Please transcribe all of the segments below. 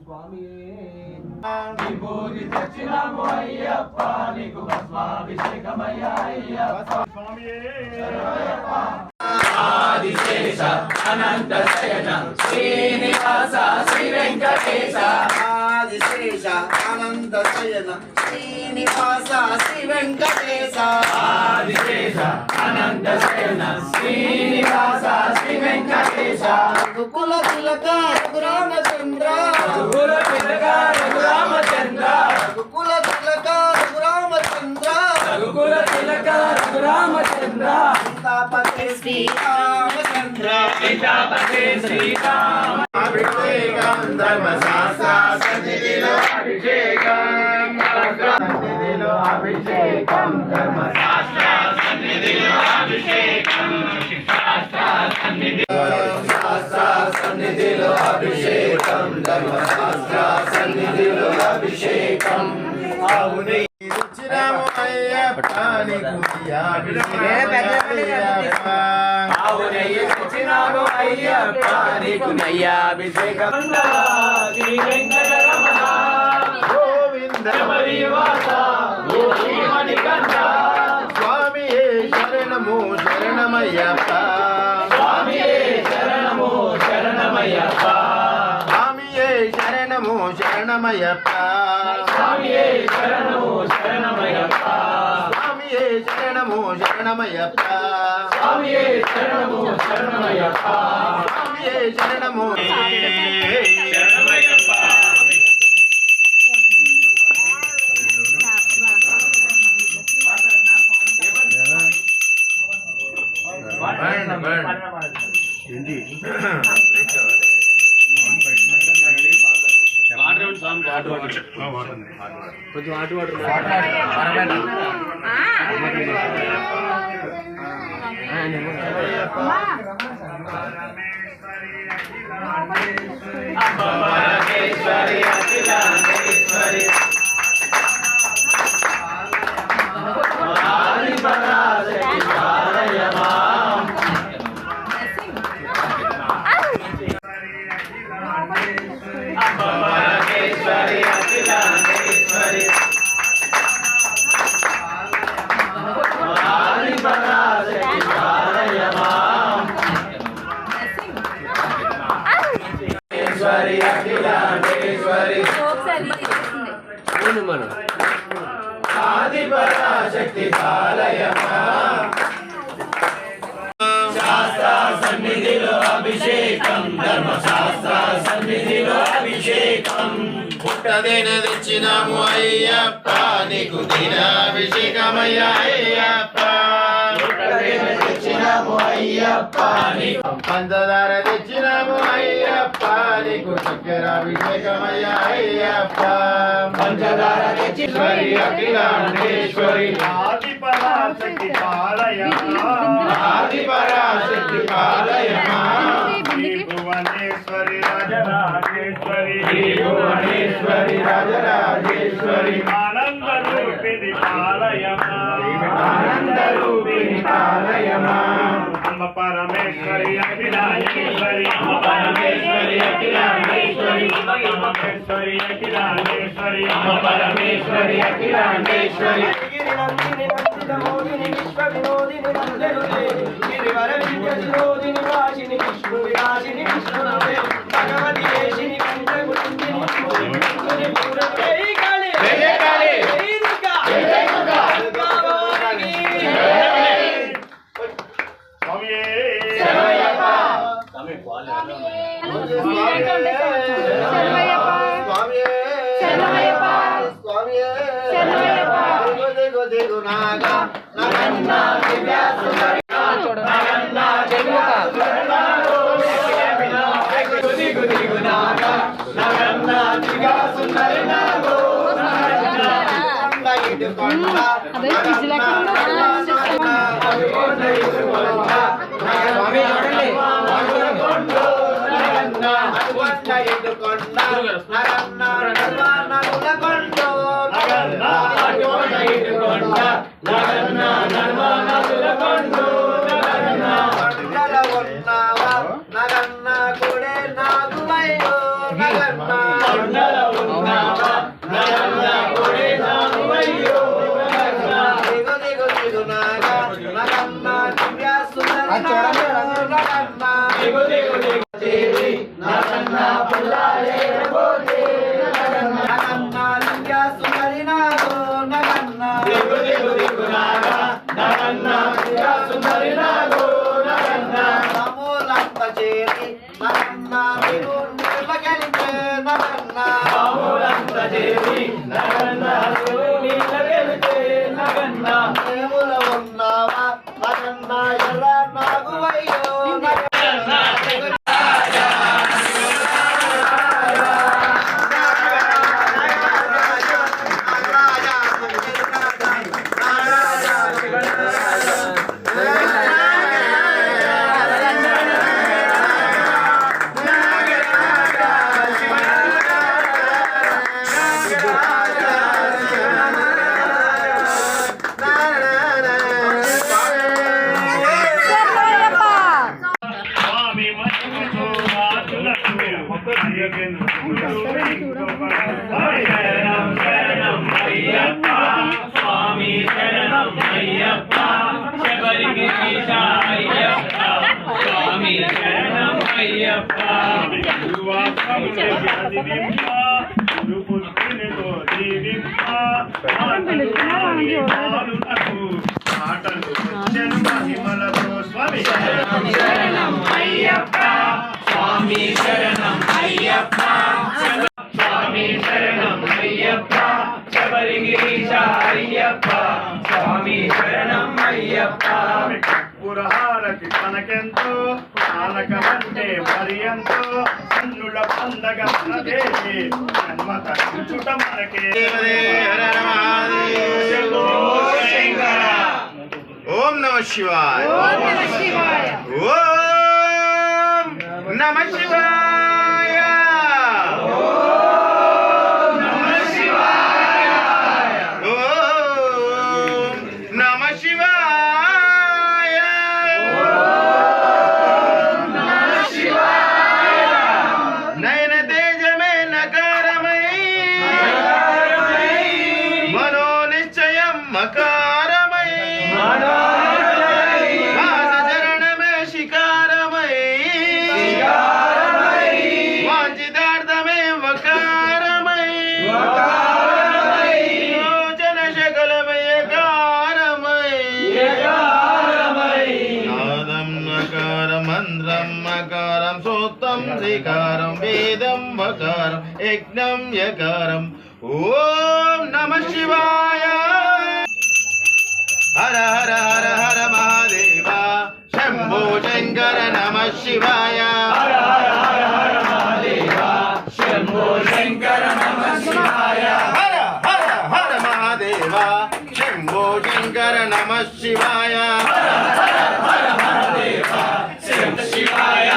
స్వామి విభూతి తెచ్చినాము అయ్యప్ప నీకు భస్మాభిషేకమయ్యా అయ్యప్ప ఆదిశేష అనంత శయన శ్రీనివాస శ్రీ వెంకటేశ ఆదిశేష అనంత శయన శ్రీనివాస శ్రీ వెంకటేశ ఆదిశేష అనంత శయన శ్రీనివాస శ్రీ వెంకటేశ రఘుకుల తిలక రఘురామచంద్ర రఘుకుల తిలక రఘురామచంద్ర రఘుకుల తిలక రఘురామచంద్ర రఘుకుల తిలక రఘురామచంద్ర సీతాపతే శ్రీరామచంద్ర సీతాపతే శ్రీరామ అభిషేకం ధర్మశాస్త్ర సన్నిధిలో అభిషేకం సన్నిధిలో అభిషేకం ధర్మశాస్త్ర సన్నిధిలో అభిషేకం శాస్త్ర సన్నిధిలో అభిషేకం ధర్మశాస్త్ర సన్నిధిలో అభిషేకం అవునే ఇచ్చినాము అయ్యప్ప నీకు అవునే ఇచ్చినాము అయ్యప్ప నీకు నయ్యాభిషేకం శ్రీ వెంకటరమణ గోవింద హరివాస మణికంఠ స్వామియే శరణము శరణమయ్యప్ప స్వామియే శరణము శరణమయ్యప్ప స్వామియే శరణము శరణమయ్యప్ప స్వామియే శరణము శరణమయ్యప్ప స్వామియే శరణము శరణమయ్యప్ప స్వామియే శరణము శరణమయ్యప్ప స్వామియే శరణము శరణమయ్యప్ప కొంచెం ఆటు వాటర్ ఆదిపరాశక్తి పాలయమా శాస్త్ర సన్నిధిలో అభిషేకం ధర్మశాస్త్ర సన్నిధిలో అభిషేకం పుట్టదేన తెచ్చినాము అయ్యప్ప నీకు దినాభిషేకమయ్యా అయ్యప్ప పుట్టదేన తెచ్చినాము అయ్యప్ప నీకు పంచదార తెచ్చినాము అయ్యప్ప నీకు చక్కెరాభిషేకమయ్యా అయ్యప్ప పంచదార తెచ్చిశ్వరి అఖిలాండేశ్వరి ఆదిపరాశక్తి పాలయమా ఆదిపరాశక్తి పాలయమా భువనేశ్వరి రాజరాజేశ్వరి భువనేశ్వరి రాజరాజేశ్వరి ఆనంద రూపిణి పాలయమా ఆనంద రూపిణి పాలయమా అమ్మ పరమేశ్వరి అఖిలాండేశ్వరి అమ్మ పరమేశ్వరి అఖిలాండేశ్వరి పరమేశ్వరి అఖిలాండేశ్వరి అమ్మ పరమేశ్వరి అఖిలాండేశ్వరి గిరినందిని నందిత మోదిని విశ్వ వినోదిని నందనుదే గిరివర విద్య వినోదిని వాసిని విష్ణు విలాసిని విష్ణునవే భగవతి దేశిని కంఠగుండిని విష్ణుని పూరవే కాళి జయ కాళి జయ దుర్గా జయ దుర్గా దుర్గావారికి స్వామియే శరణమయ్యప్ప స్వామి శరణమయ్యప్ప స్వామియే శరణమయ్యప్ప స్వామియే శరణమయ్యప్ప దిగు దిగు నాగా నగన్న దివ్య సుందరి నగన్న దివ్య సుందరి దిగు దిగు నాగా నగన్న దివ్య సుందరి నాగో నగన్న ఇటు కొండ అదే పిసిలకుండా కొండ ఇటు కొండ స్వామి ఆడండి కొండ నగన్న కొండ ఇటు కొండ నగన్న నడుమ నదుల కొండు కొండల ఉన్నావా నగన్న కొడే నాగువయ్యో నగన్న దిగు దిగు దిగు నాగా నగన్న దివ్య సుందరి నగన్న దిగు దిగు దిగు చేరి నగన్న పుల్లాలే పోతే నగన్న దివ్య సుందరి నాగో నగన్న దిగు దిగు దిగు నాగా నగన్న దివ్య సుందరి నాగో నగన్న సమూలంత చేరి నగన్న దిగు నీళ్ళకెళితే నగన్న సమూలంత చేరి నగన్న దిగు నీళ్ళకెళితే నగన్న దేవుల ఉన్నావా నగన్న ఎర్ర నాగువయ్యో నగన్న స్వామి శరణం అయ్యప్ప శబరిగిరీశ అయ్యప్ప స్వామి శరణం అయ్యప్ప స్వామి శరణం అయ్యప్ప స్వామి శరణం అయ్యప్ప స్వామి శరణం అయ్యప్ప శబరిగిరీశ అయ్యప్ప స్వామి శరణం అయ్యప్ప పురహారతి తనకెంతో ఆనకమంటే పర్యంతో కన్నుల పండగ మనదేవి జన్మ తగ్గించుట మనకే ఓం నమ శివాయ ఓం నమ శివాయ ఓం నమ శివాయ ఓం నమ శివాయ ఓం నమ శివాయ నయన తేజమే నకారమై మనో నిశ్చయం మకారమై చరణమే శికారమై వాంఛితార్థమే వకారమై యోచన శకలమయకారమై నాదం నకారం మంత్రం మకారం సూక్తం శ్రీకారం వేదం వకారం యజ్ఞం యకారం ఓం నమ శివాయ హర హర హర హర మహాదేవ శంభో శంకర నమ శివాయ హర హర హర హర మహాదేవ శంభో శంకర నమ శివాయ హర హర హర మహాదేవ శంభో శంకర నమ శివాయ హర హర హర మహాదేవ శంభో శివాయ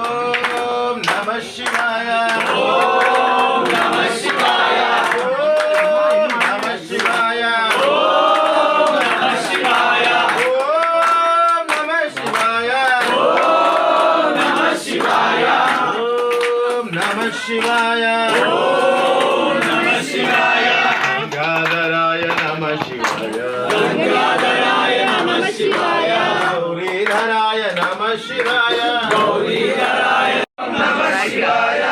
ఓం నమ శివాయ ఓం నమ శివాయ ఓం నమ శివాయ శివాయ ఓం నమ శివాయ గంగాధరాయ నమ శివాయ గంగాధరాయ నమ శివాయ గౌరీధరాయ నమ శివాయ గౌరీధరాయ నమ శివాయ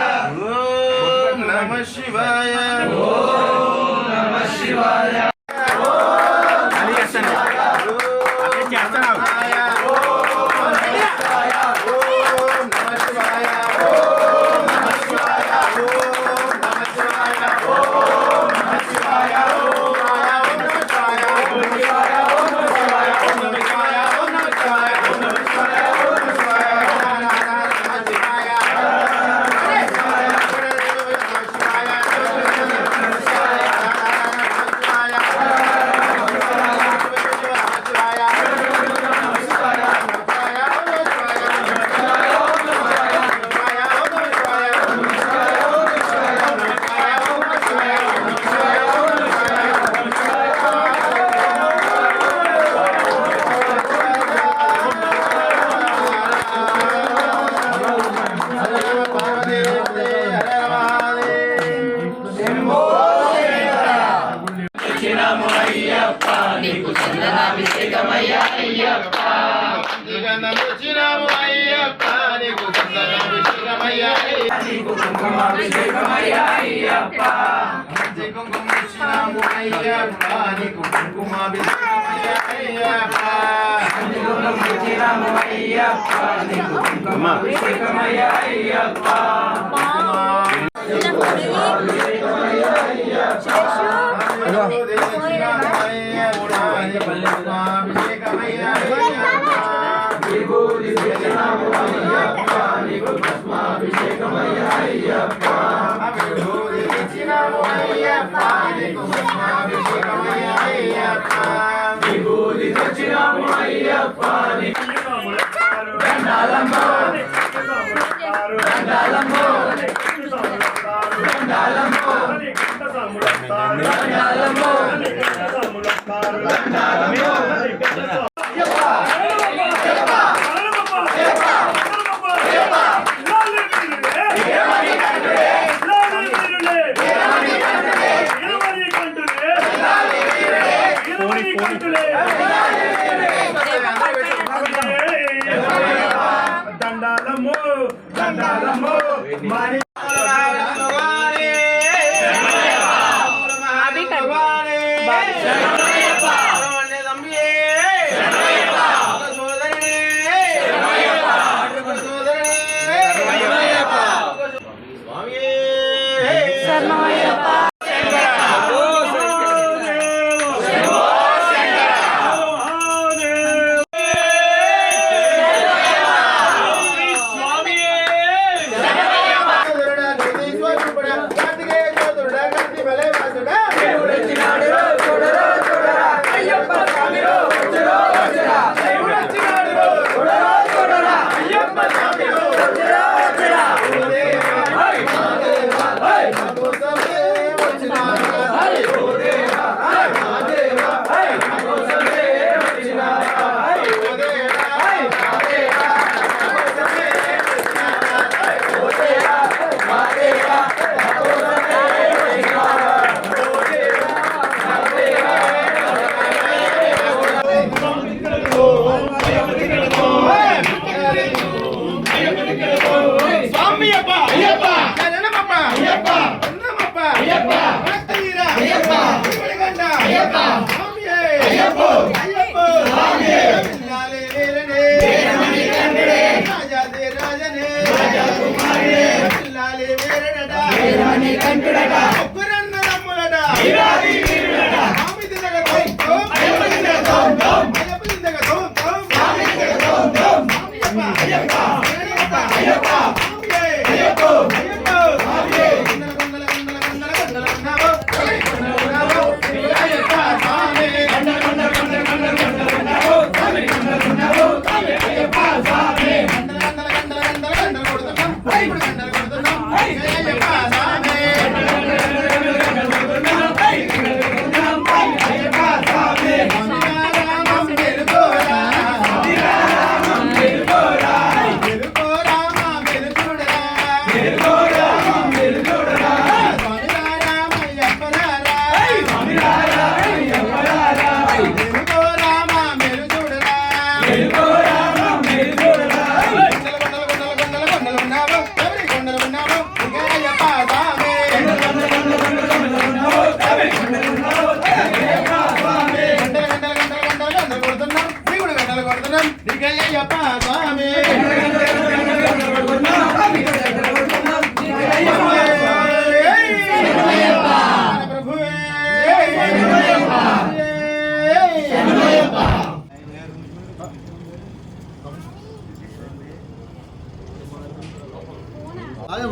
ఓం నమ శివాయ ఓం నమ శివాయ కుంకుమాభిషేకమయ్యా అయ్యప్ప కుంకుమ ఇచ్చినాము అయ్యప్ప నీకు కుంకుమాభిషేకమయ్యా అయ్యప్ప ఇచ్చినాము అయ్యప్ప నీకు కుంకుమాభిషేకమయ్యా అయ్యప్ప విభూతి తెచ్చినాము అయ్యప్ప నీకు భస్మాభిషేకమయ్యా అయ్యప్ప విభూతి తెచ్చినాము అయ్యప్ప నీకు భస్మాభిషేకమయ్యా అయ్యప్ప విభూతి తెచ్చినాము అయ్యప్ప నీకు దండాలమ్మో దండాలమ్మో దండాలమ్మో దండాలమ్మో దండాలమ్మో దండాలమ్మో మరి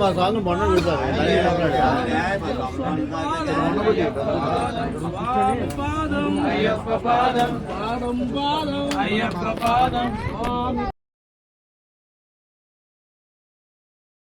మా సాంగ్ మొన్న చూసారు అయ్యప్ప పాదం అయ్యప్ప పాదం